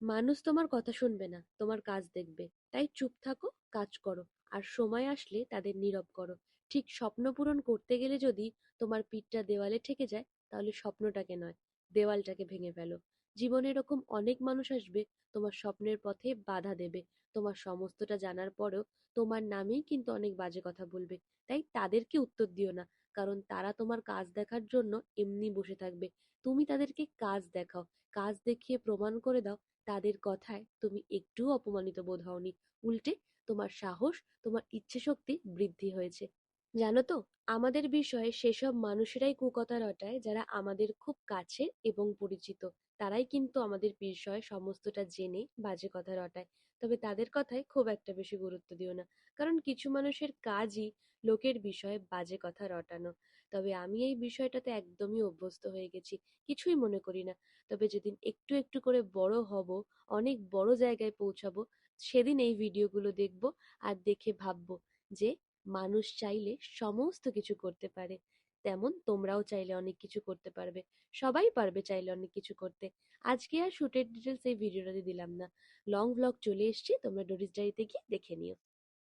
মানুষ তোমার কথা শুনবে না, তোমার কাজ দেখবে। তাই চুপ থাকো, কাজ করো, আর সময় আসলে তাদের নীরব করো। ঠিক স্বপ্ন পূরণ করতে গেলে যদি তোমার পিঠটা দেওয়ালে ঠেকে যায়, তাহলে স্বপ্নটাকে নয়, দেওয়ালটাকে ভেঙে ফেলো। জীবনে এরকম অনেক মানুষ আসবে, তোমার স্বপ্নের পথে বাধা দেবে। তোমার সমস্তটা জানার পরেও তোমার নামেই কিন্তু অনেক বাজে কথা বলবে। তাই তাদেরকে উত্তর দিও না, কারণ তারা তোমার কাজ দেখার জন্য এমনি বসে থাকবে। তুমি তাদেরকে কাজ দেখাও, কাজ দেখিয়ে প্রমাণ করে দাও তাদের কথায় তুমি একটুও অপমানিত বোধ হওনি। উল্টে তোমার সাহস, তোমার ইচ্ছে শক্তি বৃদ্ধি হয়েছে। জানো তো, আমাদের বিষয়ে সেসব মানুষেরাই কুকথা রটায় যারা আমাদের খুব কাছের এবং পরিচিত। তারাই কিন্তু আমাদের বিষয়ে সমস্তটা জেনে বাজে কথা রটায়। তবে তাদের কথায় খুব একটা বেশি গুরুত্ব দিও না, কারণ কিছু মানুষের কাজই লোকের বিষয়ে বাজে কথা রটানো। তবে আমি এই বিষয়টাতে একদমই অভ্যস্ত হয়ে গেছি, কিছুই মনে করি না। তবে যেদিন একটু একটু করে বড় হব, অনেক বড় জায়গায় পৌঁছাবো, সেদিন এই ভিডিওগুলো দেখব আর দেখে ভাববো যে মানুষ চাইলে সমস্ত কিছু করতে পারে। তেমন তোমরাও চাইলে অনেক কিছু করতে পারবে। সবাই পারবে চাইলে অনেক কিছু করতে। আজকে আর শুটের ডিটেলস এই ভিডিওটাতে দিলাম না। লং ভ্লগ চলে এসেছি, তোমরা ডোরিস ডায়েরিতে গিয়ে দেখে নিও।